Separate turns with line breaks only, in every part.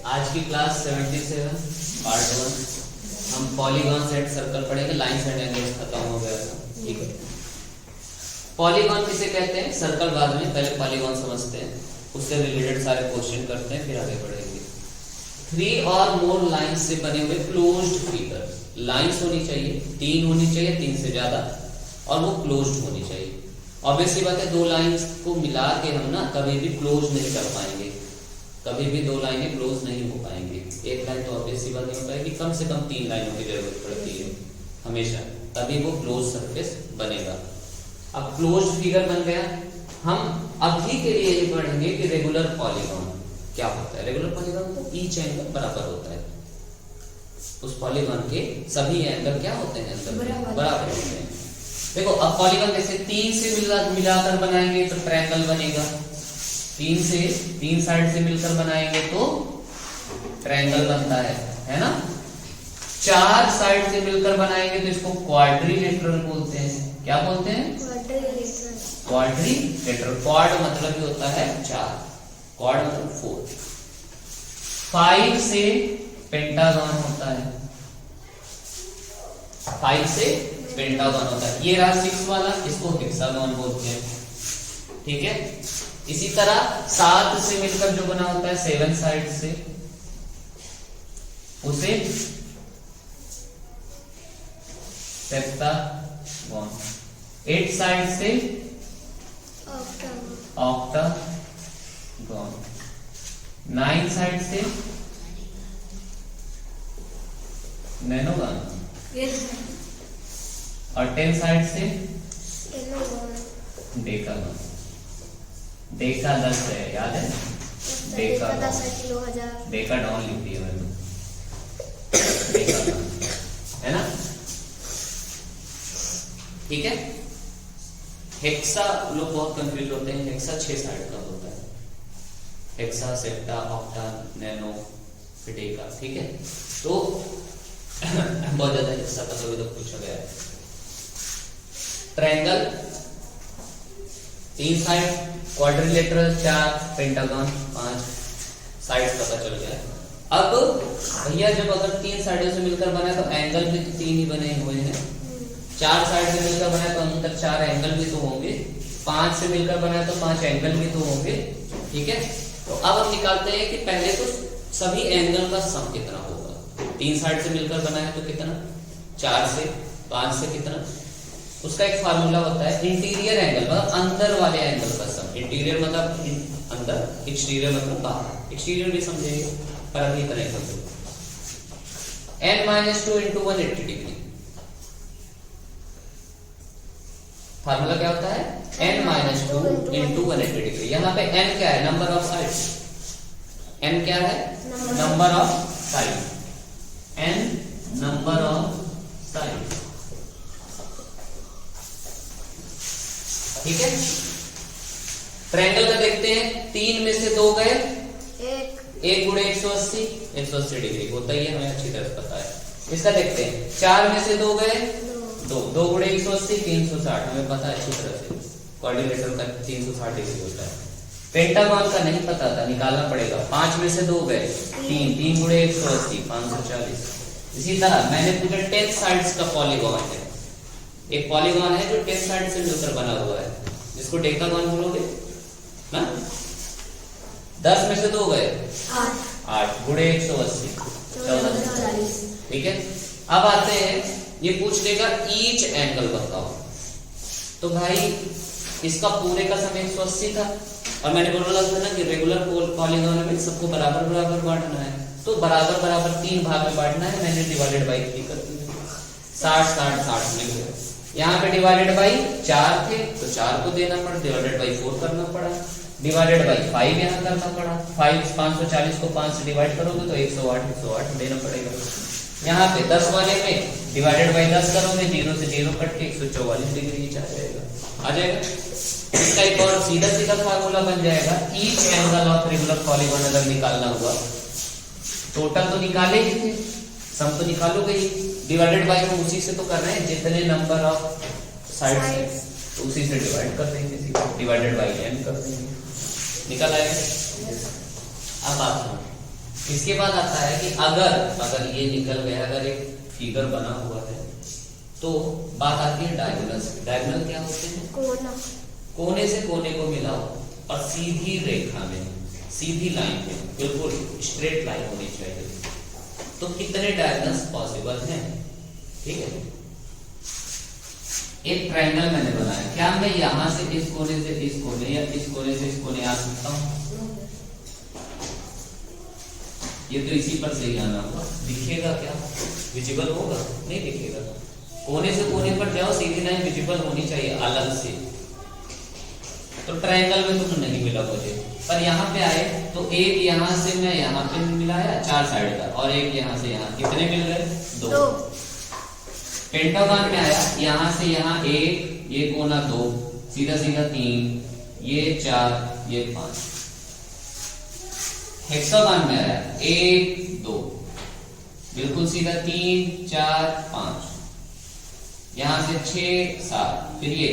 आज की class 77 part 1 हम पॉलीगॉन सेट सर्कल पढ़ेंगे। लाइन्स एंड एंगल्स खत्म हो गया था, ठीक है। पॉलीगॉन किसे कहते हैं? सर्कल बाद में, पहले पॉलीगॉन समझते हैं, उससे रिलेटेड सारे क्वेश्चन करते हैं, फिर आगे बढ़ेंगे। 3 और मोर लाइन्स से बने हुए क्लोज्ड फिगर। लाइन्स होनी चाहिए, 3 होनी चाहिए, 3 से ज्यादा, और वो क्लोज्ड होनी चाहिए। ऑब्वियसली बात है, 2 लाइन्स को मिला के हम ना कभी भी क्लोज नहीं कर पाएंगे, कभी भी 2 लाइनें क्लोज नहीं हो पाएंगी। एक लाइन तो ऑब्वियसली बात नहीं हो पाएगी, कम से कम 3 लाइनों की जरूरत पड़ती है हमेशा, तभी वो क्लोज सरफेस बनेगा। अब क्लोज फिगर बन गया। हम अभी के लिए ये पढ़ेंगे कि रेगुलर पॉलीगॉन क्या होता है। रेगुलर पॉलीगॉन तो ईच एंगल बराबर होता है, उस पॉलीगॉन के सभी एंगल क्या होते हैं? बराबर होते हैं। देखो अब पॉलीगॉन कैसे 3 से मिलाकर बनाएंगे तो ट्रायंगल बनेगा, 3 साइड से मिलकर बनाएंगे तो ट्रायंगल बनता है ना। 4 साइड से मिलकर बनाएंगे तो इसको क्वाड्रिलेटरल बोलते हैं। क्या बोलते हैं? क्वाड्रिलेटरल। क्वाड मतलब ही होता है 4, क्वाड मतलब 4। 5 से पेंटागन होता है, 5 से पेंटागन होता है। ये रहा 6 वाला, इसको हेक्सागन बोलते हैं, ठीक है। इसी तरह 7 से मिलकर जो बना होता है 7 साइड से, उसे सेप्टागन। 8 साइड से ऑक्टागन। 9 साइड से नैनोगन, और 10 साइड से डेकागन। डेका 10 है, याद है? डेका 10 लिख दिया मैंने, डेकागन है ना, ठीक है। हेक्सा लोग बहुत कंफ्यूज होते हैं। हेक्सा 6 साइड का होता है, हेक्सा, सेप्टा, ऑक्टा, नैनो, फिर डेका, ठीक है। तो बहुत ज्यादा हेक्सा का कभी तो पूछा गया है। Triangle 3 side, quadrilateral 4, pentagon 5 side पता चल गया। अब भैया जब अगर 3 साइडों से मिलकर बना है तो एंगल भी 3 ही बने हुए हैं। 4 साइड से मिलकर बना है तो अंदर 4 एंगल भी तो होंगे। 5 से मिलकर बना है तो 5 एंगल भी तो होंगे, ठीक है। तो अब हम निकालते हैं कि पहले तो सभी एंगल का सम कितना होगा। 3 साइड से मिलकर बना है तो कितना, 4 से, 5 से कितना। उसका एक फार्मूला होता है इंटीरियर एंगल, मतलब अंदर वाले एंगल का सम। इंटीरियर मतलब अंदर, एक्सटीरियर मतलब बाहर। एक्सटीरियर भी समझेंगे पर अभी इतना ही समझो। n-2 into 180 degree. फार्मूला क्या होता है? n-2 into 180 degree. यहाँ पे n क्या है? Number of sides. n क्या है? Number of side. n number of side, ठीक है। ट्रायंगल का देखते हैं। 3 में से 2 गए, 1 गुणे 180 डिग्री होता ही है, हमें अच्छी तरह पता है। इसका देखते हैं। 4 में से 2 गए, 2 गुणे 180 360, हमें पता है अच्छी तरह से। क्वाड्रिलेटरल का 360 डिग्री होता है। पेंटागन का नहीं पता था, निकालना पड़ेगा। 5 में से 2 गए, 3 गुणे 180 540। इसी तरह मैंने पूछा 10 साइड्स का पॉलीगॉन है। एक पॉलीगॉन है जो 10 साइड से मिलकर बना हुआ है, जिसको डेकागन बोलोगे ना। 10 में से 2 गए, 8 गुणे 180 1440, ठीक है। अब आते हैं, ये पूछ लेगा ईच एंगल बताओ। तो भाई इसका पूरे का सम 180 था, और मैंने बोला था ना कि रेगुलर पॉलीगॉन में सबको बराबर बराबर बांटना है, तो बराबर बराबर 3 भाग में बांटना है। मैंने डिवाइडेड बाई 3 कर दिया, 60 60 60 मिल गया। यहाँ पे डिवाइडेड बाई 4 थे तो 4 को देना पड़ा, डिवाइडेड बाई 4 करना पड़ा, डिवाइडेड बाई 5 यहाँ करना पड़ा। 540 को 5 से डिवाइड करोगे तो 108 देना पड़ेगा। यहाँ पे 10 वाले में डिवाइडेड बाई 10 करोगे, 0 से 0 कट के 144 डिग्री आ जाएगा। इसका एक और सीधा सीधा फार्मूला बन जाएगा। Each angle of regular polygon अगर निकालना हुआ, टोटल तो निकाले ही थे, सम तो निकालोगे ही, डिवाइडेड बाई हम उसी से तो कर रहे हैं, जितने नंबर ऑफ साइड है तो उसी से डिवाइड कर देंगे, डिवाइडेड बाई n कर देंगे, निकल आएगा। अब बात सुनो, इसके बाद आता है कि अगर ये निकल गया, अगर एक फिगर बना हुआ है तो बात आती है डायगोनल से। डायगोनल क्या होते हैं? कोने से कोने को मिलाओ और सीधी रेखा में, सीधी लाइन में, बिल्कुल स्ट्रेट लाइन होनी चाहिए। तो कितने डायगोनल्स पॉसिबल हैं? ठीक है, एक ट्रायंगल मैंने बनाया, क्या मैं यहां से इस कोने से इस कोने या इस कोने से इस कोने आ सकता हूं? ये तो इसी पर से ही आना होगा। दिखेगा क्या? विजिबल होगा? नहीं दिखेगा। कोने से कोने पर जाओ, सीधी लाइन विजिबल होनी चाहिए अलग से। तो ट्रायंगल में तो नहीं मिला मुझे, पर यहाँ पे आए तो एक यहाँ से मैं यहाँ पे मिलाया 4 साइड का, और एक यहाँ से यहाँ, कितने मिल गए? 2। पेंटागन में आया, यहाँ से यहाँ 1, ये कोना 2, सीधा सीधा 3, ये 4, ये 5। हेक्सागन में आया 1, 2, बिल्कुल सीधा 3, 4, 5, यहां से 6, 7, फिर ये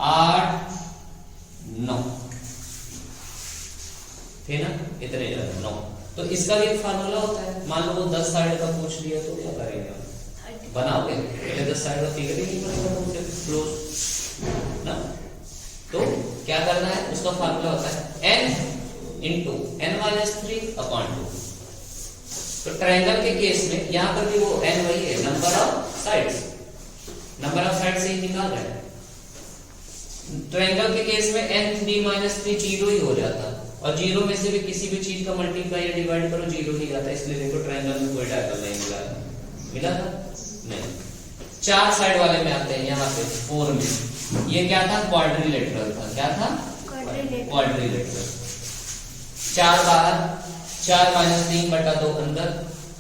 8, 9 थे ना, इतने 9। तो इसका भी एक फार्मूला होता है। मान लो वो 10 साइड का पूछ लिया तो क्या करेंगे हम? बनाओगे पहले 10 साइड का फिगर ही नहीं बनेगा तुमसे क्लोज ना। तो क्या करना है, उसका फार्मूला होता है n इंटू n-3/2। तो ट्रायंगल के केस में यहां पर भी वो n वही है, number of sides, number of side से ही निकाल रहे हैं। ट्रायंगल के केस में n3-3 जीरो ही हो जाता, और जीरो में से भी किसी भी चीज का मल्टीप्लाई या डिवाइड करो जीरो ही आता, इसलिए देखो ट्रायंगल में कोई डायगोनल नहीं मिला था नहीं। 4 साइड वाले में आते हैं, यहाँ पे 4 में ये क्या था? क्वाड्रिलेटरल था। क्या था? क्वाड्रिलेटरल। 4 बाहर, 4-3/2 अंदर,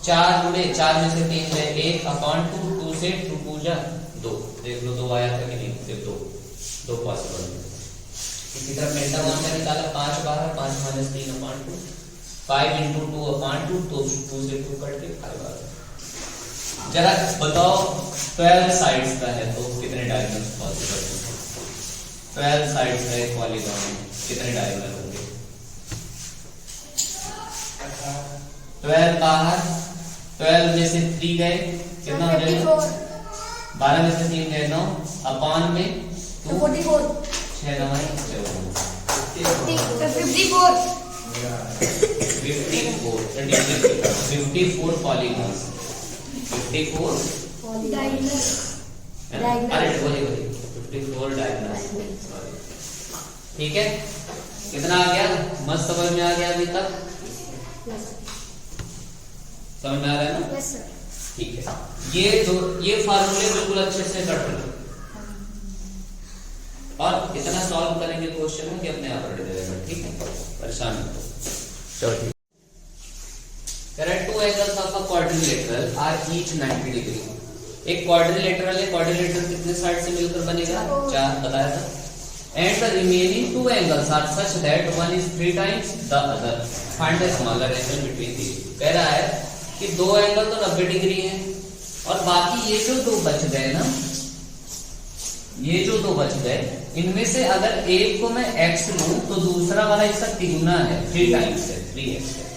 4 गुणे 4 में से 3 गए, 1/2, 2 से 2 पूजा 2। देख लो 2 आया था कि नहीं? सिर्फ 2 पॉसिबल। इसी तरह पेंटागन का निकाला, 5 बाहर, 5-3/2, 5 × 2/2, तो 2 से 2 कट के 5 आ गया। जरा बताओ 12 साइड्स का है तो कितने डायगोनल्स पॉसिबल हैं? 12 साइड्स है पॉलीगॉन में, कितने डायगोनल होंगे? 12 बाहर, 12 में से 3 गए, कितना हो जाएगा? 12 में से 3 गए 9, अपान में 2,
44,
6 9 54 पॉलीगॉन्स, 54 अरे बोलिए 54 डायगोनल्स। ठीक है, कितना आ गया? मस्त समझ में आ गया अभी तक? समझ में आ रहा है ना?
Yes sir.
ठीक है, ये फार्मूले बिल्कुल अच्छे से कर लो, और इतना सॉल्व करेंगे क्वेश्चन में कि अपने आप रेडी रहेगा। ठीक है, परेशान मत हो। चलो ठीक। Two angles of a quadrilateral are each 90 degree। एक क्वाड्रिलेटरल है, क्वाड्रिलेटरल कितने साइड से मिलकर बनेगा? 4 बताया था। And the remaining 2 angles are such that one is 3 times the other। Find the smaller angle between these। कह रहा है कि 2 एंगल तो 90 डिग्री है, और बाकी ये जो 2 बच गए ना, ये जो 2 बच गए, इनमें से अगर एक को मैं x लूं तो दूसरा वाला इसका तिगुना है, 3 टाइम्स है, 3x है।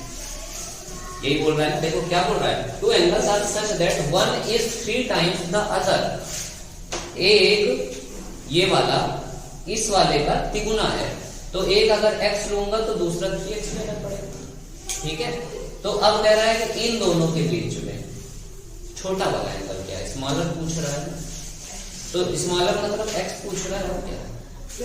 यही बोल रहा है। देखो क्या बोल रहा है, 2 angles are such that one is 3 times the other। एक ये वाला इस वाले का तिगुना है, तो एक अगर x लूंगा तो दूसरा 3x लेना पड़ेगा। ठीक है, तो अब कह रहा है कि इन दोनों के बीच में छोटा वाला एंगल क्या है? स्मॉलर पूछ रहा है, तो स्मॉलर मतलब x पूछ रहा है क्या?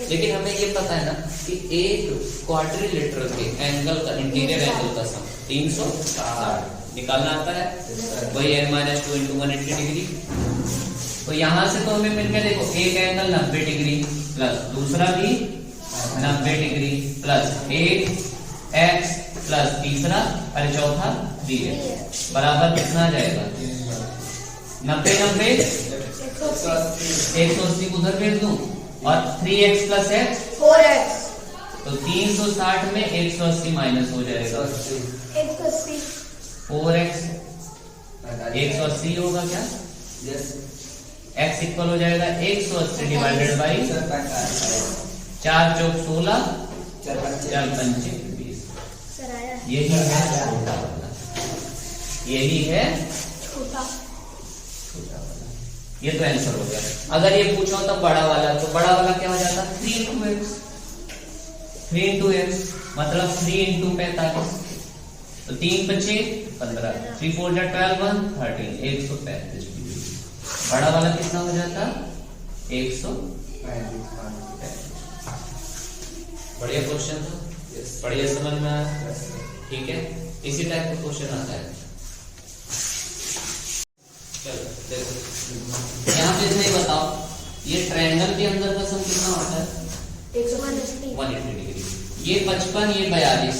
लेकिन हमें ये पता है ना कि एक क्वाड्रिलेटरल के एंगल का, इंटीरियर एंगल का सम 360 निकालना आता है, वही n-2 × 180 डिग्री। तो यहां से तो हमें मिल गया, देखो एक एंगल 90 डिग्री प्लस दूसरा भी 90 डिग्री प्लस 8x प्लस तीसरा और चौथा 3x बराबर कितना आ जाएगा? 90 180 उधर भेज दूं, और 3x प्लस x
4x,
तो 360 में 180 माइनस हो जाएगा,
180,
4x 180 होगा क्या?
यस।
x इक्वल हो जाएगा 180 डिवाइडेड बाई 4 × 16 4 × 5 20।
सर आया।
यही है छोटा वाला। यही है
छोटा।
छोटा वाला। ये तो आंसर हो गया। अगर ये पूछो तो बड़ा वाला, तो बड़ा वाला क्या हो जाता? 3 into x, 3 into x मतलब 3 into 45। तो 3 बचे 15, 3 4 जा 12 1 13, 135 डिग्री। बड़ा वाला कितना हो जाता? 135। बढ़िया क्वेश्चन था, बढ़िया समझ में आया। ठीक है, इसी टाइप का क्वेश्चन आता है। चलो देखो, यहाँ पे इसमें बताओ, ये ट्रायंगल के अंदर का सम कितना होता है? 180 डिग्री। ये 55, ये 42,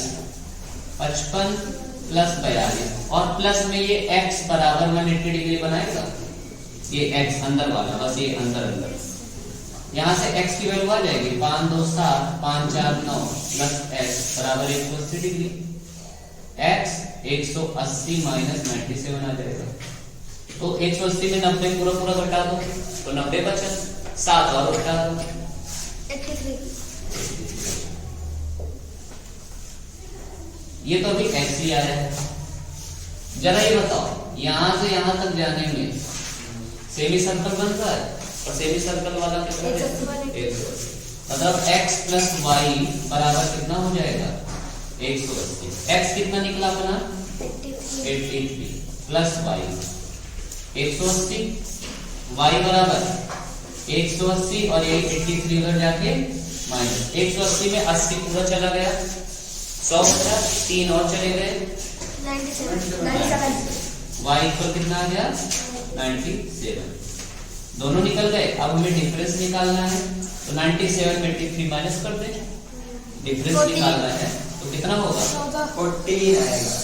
55 प्लस 42 और प्लस में ये x बराबर 180 डिग्री बनाएगा। ये x अंदर वाला, बस ये अंदर अंदर। यहाँ से x की वैल्यू आ जाएगी 5 2 7 5 4 9 प्लस x बराबर 180 डिग्री। x 180 माइनस 97 आ जाएगा। तो 180 में 90 पूरा पूरा घटा दो तो 90 बचा, 7 और घटा दो
83।
ये तो अभी x ही आया है। जरा ये बताओ, यहां से यहां तक जाने में सेमी सर्कल बन रहा है और सेमी सर्कल वाला कितना है? 180। मतलब x प्लस वाई बराबर कितना हो जाएगा? 180। x कितना निकला अपना? 83 प्लस वाई 180, y बराबर 180 और ये 83 उधर जाके माइनस 180 में 80 पूरा चला गया, 100 बचा, 3 और चले गए
97।
y पर कितना आ गया? 97। दोनों निकल गए। अब हमें डिफरेंस निकालना है, तो 97 में 83 माइनस कर दे। डिफरेंस निकालना है तो कितना होगा?
14 आएगा।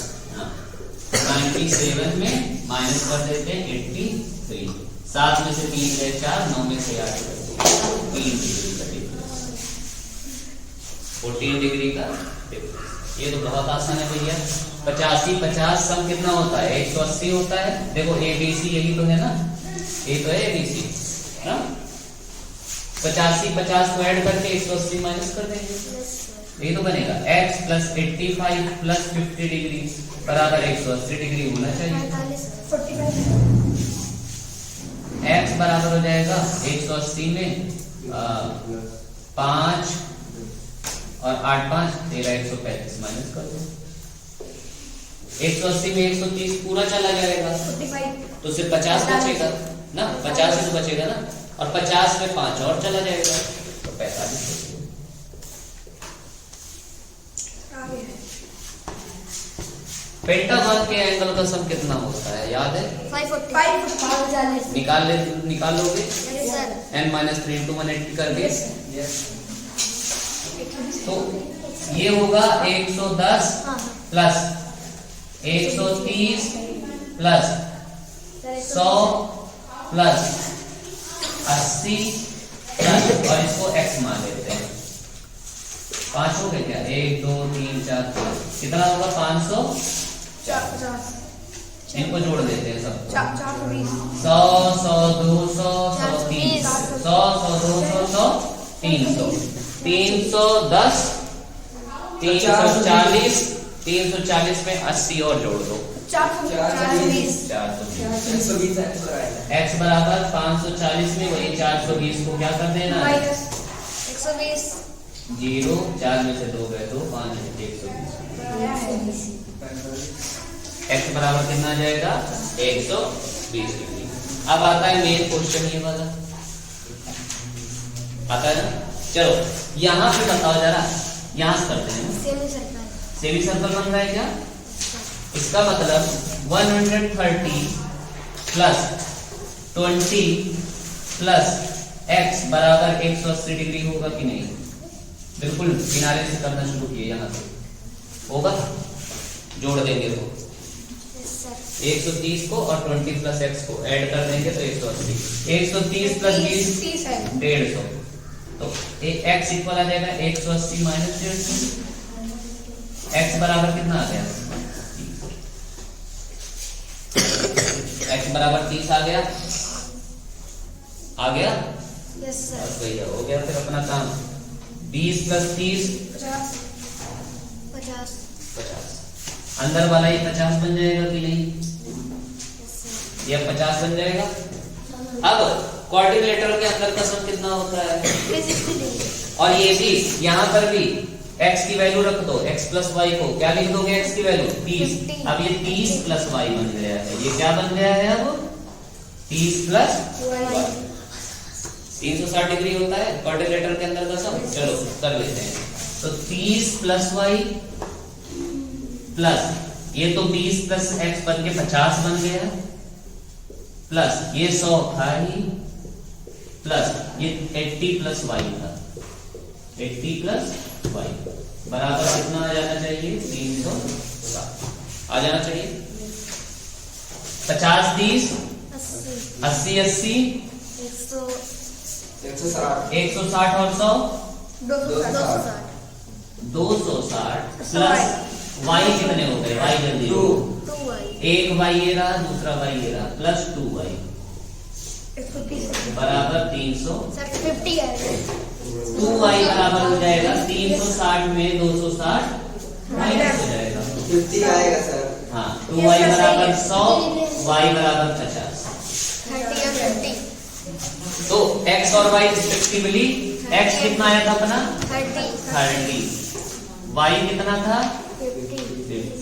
97 में माइनस कर देते हैं 83। 7 में से 3 गए 4, 9 में से 8 गए 3 डिग्री का डिफरेंस, 14 डिग्री का डिफरेंस। ये तो बहुत आसान है भैया। 85 50 सम कितना होता है? 180 होता है। देखो ABC यही तो है ना, ये तो है ABC ना। 85 50 को ऐड करके 180 माइनस कर देंगे, ये तो बनेगा x प्लस 85 प्लस 50 डिग्री बराबर 180 डिग्री होना चाहिए। x बराबर हो जाएगा 180 में 5 और 8 5 13 135 माइनस कर दो। 180 में 130 पूरा चला जाएगा तो सिर्फ 50 बचेगा ना, 50 ही तो बचेगा ना, और 50 में 5 और चला जाएगा तो 45 बचेगा। पेंटागन के एंगल का सम कितना होता है याद है?
540।
निकाल लोगे n-3 into 180 करके। तो ये होगा 110 प्लस 130 प्लस 100 प्लस 80 प्लस, और इसको x मान लेते हैं। 5 हो गए क्या? 1 2 3 4 5, कितना होगा? 550। इनको जोड़ देते हैं सब। 100 100 200 130 100 100 200 300 310 340 में 80 और जोड़ दो 420। x बराबर 540 में वही 420 को क्या कर देना है?
120।
0 4 में से 2 गए तो 5 में 120। x बराबर कितना आ जाएगा? 120 डिग्री। अब आता है मेन क्वेश्चन, ये वाला आता है ना। चलो यहाँ पे बताओ जरा, यहाँ से करते हैं। सेमी सर्कल बन रहा है क्या? इसका मतलब 130 प्लस 20 प्लस x बराबर 180 डिग्री होगा कि नहीं? बिल्कुल किनारे से करना शुरू किए, यहाँ से होगा, जोड़ देंगे तो 130 को और 20 प्लस x को ऐड कर देंगे तो 180। 130 प्लस 20 150, तो x इक्वल आ जाएगा 180 माइनस 150। x बराबर कितना आ गया? x बराबर 30 आ गया।
Yes sir.
बस भैया हो गया फिर अपना काम। 20 प्लस 30
50।
50। अंदर वाला ये 50 बन जाएगा कि नहीं? ये 50 बन जाएगा। अब क्वाड्रिलेटरल के अंदर का सम कितना होता है?
360 डिग्री।
और ये भी यहाँ पर भी x की वैल्यू रख दो, x प्लस वाई को क्या लिख दोगे? x की वैल्यू 30।
50।
अब ये 30 प्लस वाई बन गया है। ये क्या बन गया है अब? 30 प्लस वाई। 360 डिग्री होता है क्वाड्रिलेटरल के अंदर का सम। चलो कर लेते हैं। तो 30 प्लस वाई प्लस ये तो 20 प्लस x बन के 50 बन गया, प्लस ये 100 था ही, प्लस ये 80 प्लस वाई था। 80 प्लस वाई बराबर कितना आ जाना चाहिए? 360 आ जाना चाहिए। 50 30 80 80 160 और 100 260 प्लस वाई कितने हो गए? वाई जल्दी
2
एक वाई ये रहा, दूसरा वाई ये रहा, प्लस 2 वाई बराबर 300।
50 आएगा।
2 वाई बराबर हो जाएगा 360 में 260 माइनस हो जाएगा
50 आएगा सर।
हाँ 2 वाई बराबर 100, वाई बराबर 50।
30 और 50
तो x और y रिस्पेक्टिवली x कितना आया था अपना? 30, y कितना था? 50।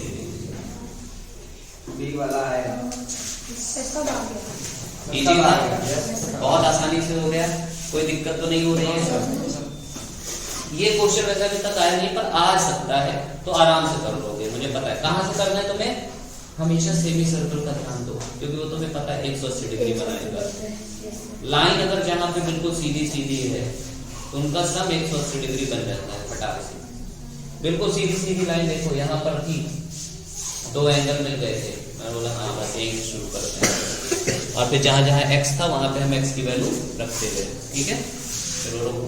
बी वाला आएगा।
इजी था, बहुत आसानी से हो गया, कोई दिक्कत तो नहीं हो रही है। ये क्वेश्चन वैसे अभी तक आया नहीं पर आ सकता है, तो आराम से कर लोगे, मुझे पता है। कहां से करना है तुम्हें? हमेशा सेमी सर्कल का ध्यान दो, क्योंकि वो तुम्हें पता है 180 डिग्री बनाएगा। लाइन अगर जहां पे बिल्कुल सीधी सीधी है तो उनका सम 180 डिग्री बन जाता है फटाक से। बिल्कुल सीधी सीधी लाइन देखो, यहाँ पर थी, दो एंगल मिल गए थे, मैं बोला हाँ बस यहीं से शुरू करते हैं, और फिर जहां जहां x था वहां पे हम x की वैल्यू रखते गए। ठीक है, चलो रोको।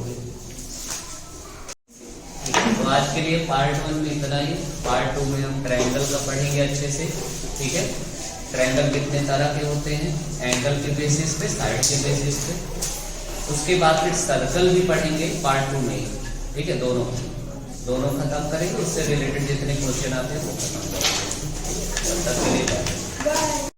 तो आज के लिए पार्ट 1 में इतना ही। पार्ट 2 में हम ट्रायंगल का पढ़ेंगे अच्छे से। ठीक है, ट्रायंगल कितने तरह के होते हैं, एंगल के बेसिस पे, साइड के बेसिस पे। उसके बाद फिर सर्कल भी पढ़ेंगे पार्ट 2 में ही। ठीक है, दोनों खत्म करेंगे, उससे रिलेटेड जितने क्वेश्चन आते हैं वो खत्म करेंगे। तब तक के लिए बाय।